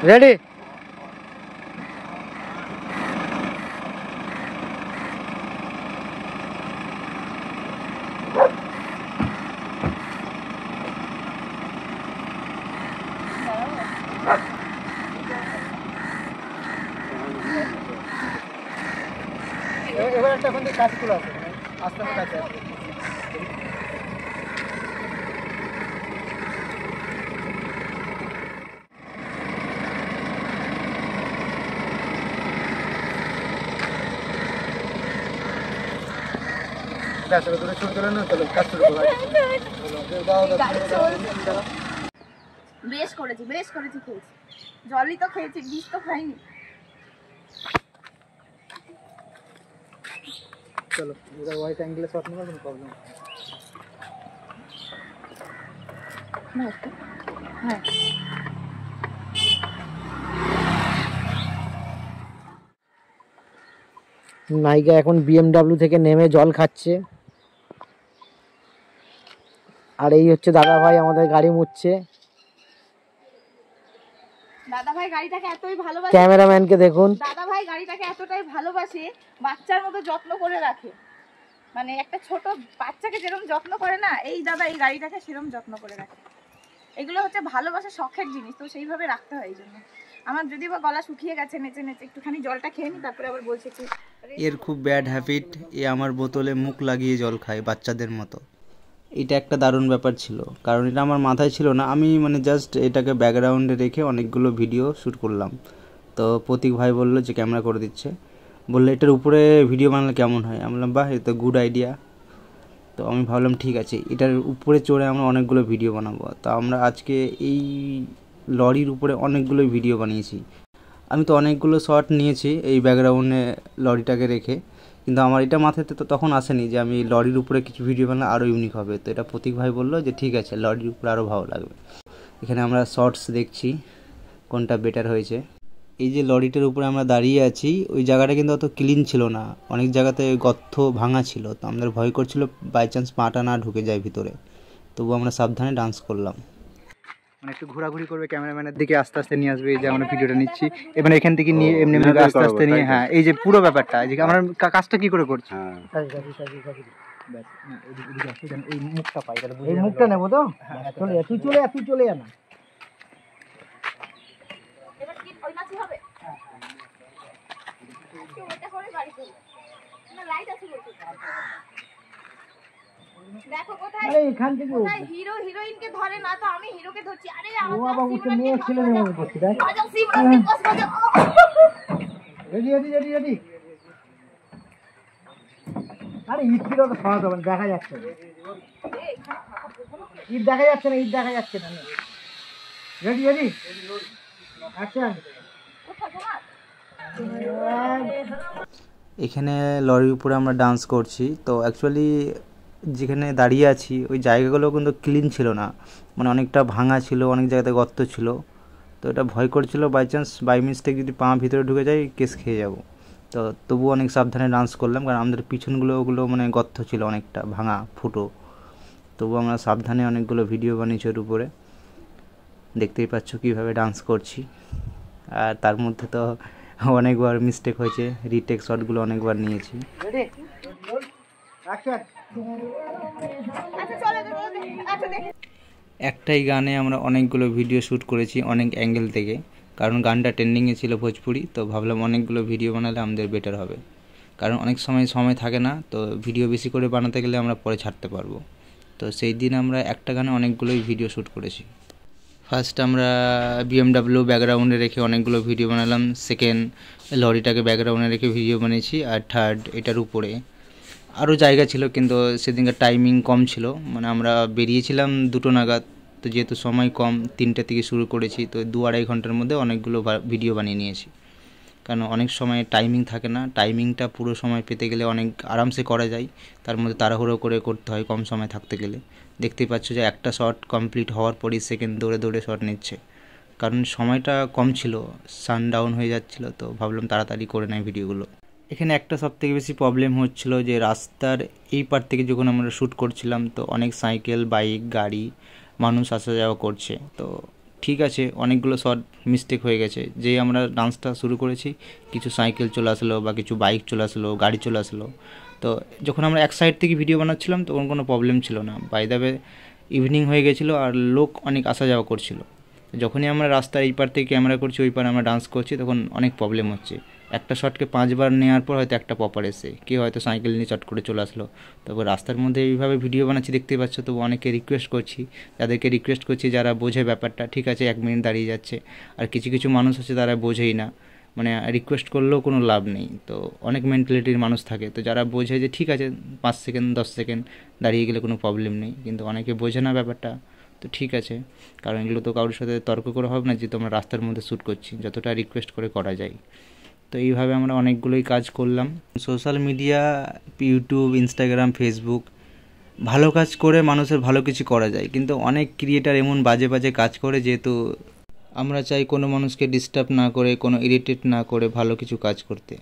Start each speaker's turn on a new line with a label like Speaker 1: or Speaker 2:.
Speaker 1: Ready? এবার একটা এখন কাছে চলে আসে, আস্তে আস্তে কাছে আসে।
Speaker 2: বেশ করেছি খেয়েছি, জলই তো খেয়েছি, বিষ তো খাইনি।
Speaker 1: চলো এবার ওয়াইড অ্যাঙ্গেলে শট নিলে কোনো প্রবলেম
Speaker 2: না। হ্যাঁ
Speaker 1: নায়িকা এখন BMW থেকে নেমে জল খাচ্ছে। আর এই হচ্ছে দাদা ভাই আমাদের গাড়ি মুছছে।
Speaker 2: দাদা ভাই গাড়িটাকে এতই ভালোবাসে,
Speaker 1: ক্যামেরাম্যানকে দেখুন,
Speaker 2: দাদা ভাই গাড়িটাকে এতটাই ভালোবাসে, বাচ্চার মতো যত্ন করে রাখে। মানে একটা ছোট বাচ্চাকে যেরকম যত্ন করে না, এই দাদা এই গাড়িটাকে সেরকম যত্ন করে রাখে। এগুলো হচ্ছে ভালোবাসা, শখের জিনিস, তো সেইভাবে রাখতে হয়। এই জন্য আমার যদি বা গলা শুকিয়ে গেছে নেচে নেচে, একটুখানি জলটা খেয়ে নি, তারপরে আবার বলছে কি
Speaker 3: এর খুব ব্যাড হ্যাবিট, এ আমার বোতলে মুখ লাগিয়ে জল খায় বাচ্চাদের মতো। এটা একটা দারুণ ব্যাপার ছিল, কারণ এটা আমার মাথায় ছিল না। আমি মানে জাস্ট এটাকে ব্যাকগ্রাউন্ডে রেখে অনেকগুলো ভিডিও শ্যুট করলাম। তো প্রতীক ভাই বললো যে ক্যামেরা করে দিচ্ছে, বললো এটার উপরে ভিডিও বানালে কেমন হয়। আমি বললাম বাহ, এটা গুড আইডিয়া। তো আমি ভাবলাম ঠিক আছে, এটার উপরে চড়ে আমরা অনেকগুলো ভিডিও বানাবো। তো আমরা আজকে এই লরির উপরে অনেকগুলো ভিডিও বানিয়েছি। আমি তো অনেকগুলো শট নিয়েছি এই ব্যাকগ্রাউন্ডে লরিটাকে রেখে, কিন্তু আমার এটা মাথাতে তো তখন আসেনি যে আমি লরির উপরে কিছু ভিডিও বানালে আরও ইউনিক হবে। তো এটা প্রতীক ভাই বললো যে ঠিক আছে, লরির উপরে আরও ভালো লাগবে। এখানে আমরা শর্টস দেখছি কোনটা বেটার হয়েছে। এই যে লরিটার উপরে আমরা দাঁড়িয়ে আছি, ওই জায়গাটা কিন্তু অত ক্লিন ছিল না, অনেক জায়গাতে গর্ত ভাঙা ছিল। তো আমাদের ভয় করছিল বাই চান্স পাটা না ঢুকে যায় ভিতরে, তবু আমরা সাবধানে ডান্স করলাম।
Speaker 1: মানে একটু ঘোরাঘুরি করবে, ক্যামেরাম্যানের দিকে আস্তে আস্তে নিয়ে আসবে। এই যে আমরা ভিডিওটা নিচ্ছি, এবার এখান থেকে নিয়ে এমনি এমনি আস্তে আস্তে নিয়ে, হ্যাঁ এই যে পুরো ব্যাপারটা, এই যে আমরা কাজটা কি করে করছি। এই মুখটা পাই, এই মুখটা নেবো তো, চলে যা, তুই চলে যা না।
Speaker 2: এবার কি ওই নাচি হবে? এটা করে বাড়ি চলে না, লাইট আছে বলতে। দেখো কোথায়,
Speaker 1: আরে এখান থেকে
Speaker 2: কোথায় হিরো হিরোইনকে ধরে না, তো আমি হিরোকে ধরছি। আরে
Speaker 1: ও বাবা, উঠে মেয়ে ছেলে মনে করছি। দেখ
Speaker 2: বাজাও সিমরানকে কস বাজাও।
Speaker 1: Ready ready ready ready. আরে ঈদ ছিল তো খাওয়া দাওয়া দেখা যাচ্ছে না, ঈদ দেখা যাচ্ছে না, ঈদ দেখা যাচ্ছে না। Ready ready action.
Speaker 3: এখানে লরির উপরে আমরা ডান্স করছি। তো অ্যাকচুয়ালি যেখানে দাঁড়িয়ে আছি ওই জায়গাগুলো কিন্তু ক্লিন ছিল না, মানে অনেকটা ভাঙা ছিল, অনেক জায়গাতে গর্ত ছিল। তো এটা ভয় করছিল বাই চান্স বাই মিস্টেক যদি পা ভিতরে ঢুকে যায় কেস খেয়ে যাব। তো তবু অনেক সাবধানে ডান্স করলাম, কারণ আমাদের পিছনগুলো ওগুলো মানে গর্ত ছিল, অনেকটা ভাঙা ফুটো। তবু আমরা সাবধানে অনেকগুলো ভিডিও বানিয়েছি ওর উপরে, দেখতেই পাচ্ছ কীভাবে ডান্স করছি। আর তার মধ্যে তো অনেকবার মিস্টেক হয়েছে, রিটেক শটগুলো অনেকবার নিয়েছি। একটাই গানে আমরা অনেকগুলো ভিডিও শ্যুট করেছি অনেক অ্যাঙ্গেল থেকে, কারণ গানটা ট্রেন্ডিংয়ে ছিল ভোজপুরি। তো ভাবলাম অনেকগুলো ভিডিও বানালে আমাদের বেটার হবে, কারণ অনেক সময় থাকে না, তো ভিডিও বেশি করে বানাতে গেলে আমরা পরে ছাড়তে পারবো। তো সেই দিন আমরা একটা গানে অনেকগুলোই ভিডিও শ্যুট করেছি। ফার্স্ট আমরা BMW ব্যাকগ্রাউন্ডে রেখে অনেকগুলো ভিডিও বানালাম, সেকেন্ড লরিটাকে ব্যাকগ্রাউন্ডে রেখে ভিডিও বানিয়েছি, আর থার্ড এটার উপরে। আরও জায়গা ছিল কিন্তু সেদিনকার টাইমিং কম ছিল, মানে আমরা বেরিয়েছিলাম 2টো নাগাদ। তো যেহেতু সময় কম, 3টে থেকে শুরু করেছি, তো 2-2.5 ঘন্টার মধ্যে অনেকগুলো ভিডিও বানিয়ে নিয়েছি। কারণ অনেক সময় টাইমিং থাকে না, টাইমিংটা পুরো সময় পেতে গেলে অনেক আরামসে করা যায়, তার মধ্যে তাড়াহুড়ো করে করতে হয় কম সময় থাকতে গেলে। দেখতেই পাচ্ছ যে একটা শট কমপ্লিট হওয়ার পরই সেকেন্ড দৌড়ে দৌড়ে শট নিচ্ছে, কারণ সময়টা কম ছিল, সানডাউন হয়ে যাচ্ছিলো। তো ভাবলাম তাড়াতাড়ি করে নেয় ভিডিওগুলো। এখানে একটা সবথেকে বেশি প্রবলেম হচ্ছিল যে রাস্তার এই পার থেকে যখন আমরা শ্যুট করছিলাম, তো অনেক সাইকেল, বাইক, গাড়ি, মানুষ আসা যাওয়া করছে। তো ঠিক আছে, অনেকগুলো শর্ট মিস্টেক হয়ে গেছে। যেই আমরা ডান্সটা শুরু করেছি কিছু সাইকেল চলে আসলো বা কিছু বাইক চলে আসলো, গাড়ি চলে আসলো। তো যখন আমরা এক সাইড থেকে ভিডিও বানাচ্ছিলাম তখন কোনো প্রবলেম ছিল না। বাই দ্য ওয়ে ইভিনিং হয়ে গেছিলো আর লোক অনেক আসা যাওয়া করছিল। যখনই আমরা রাস্তার এই পার থেকে ক্যামেরা করছি ওই পার আমরা ডান্স করছি তখন অনেক প্রবলেম হচ্ছে। একটা শটকে 5 বার নেওয়ার পর হয়তো একটা প্রপার এসে কেউ হয়তো সাইকেল নিয়ে চট করে চলে আসলো। তারপর রাস্তার মধ্যে এইভাবে ভিডিও বানাচ্ছি দেখতে পাচ্ছ। তবু অনেকে রিকোয়েস্ট করছি, যাদেরকে রিকোয়েস্ট করছি যারা বোঝে ব্যাপারটা, ঠিক আছে 1 মিনিট দাঁড়িয়ে যাচ্ছে। আর কিছু কিছু মানুষ আছে তারা বোঝেই না, মানে রিকোয়েস্ট করলেও কোনো লাভ নেই। তো অনেক মেন্টালিটির মানুষ থাকে, তো যারা বোঝে যে ঠিক আছে 5 সেকেন্ড 10 সেকেন্ড দাঁড়িয়ে গেলে কোনো প্রবলেম নেই, কিন্তু অনেকে বোঝে না ব্যাপারটা। তো ঠিক আছে, কারণ এগুলো তো কারোর সাথে তর্ক করে হবে না যে তোমরা রাস্তার মধ্যে শ্যুট করছি, যতটা রিকোয়েস্ট করে করা যায়। তো এইভাবে আমরা অনেকগুলোই কাজ করলাম। Social media, YouTube, Instagram, Facebook ভালো কাজ করে মানুষের ভালো কিছু করা যায়, কিন্তু অনেক ক্রিয়েটার এমন বাজে বাজে কাজ করে, যেহেতু আমরা চাই কোনো মানুষকে ডিস্টার্ব না করে, কোনো ইরিটেট না করে ভালো কিছু কাজ করতে।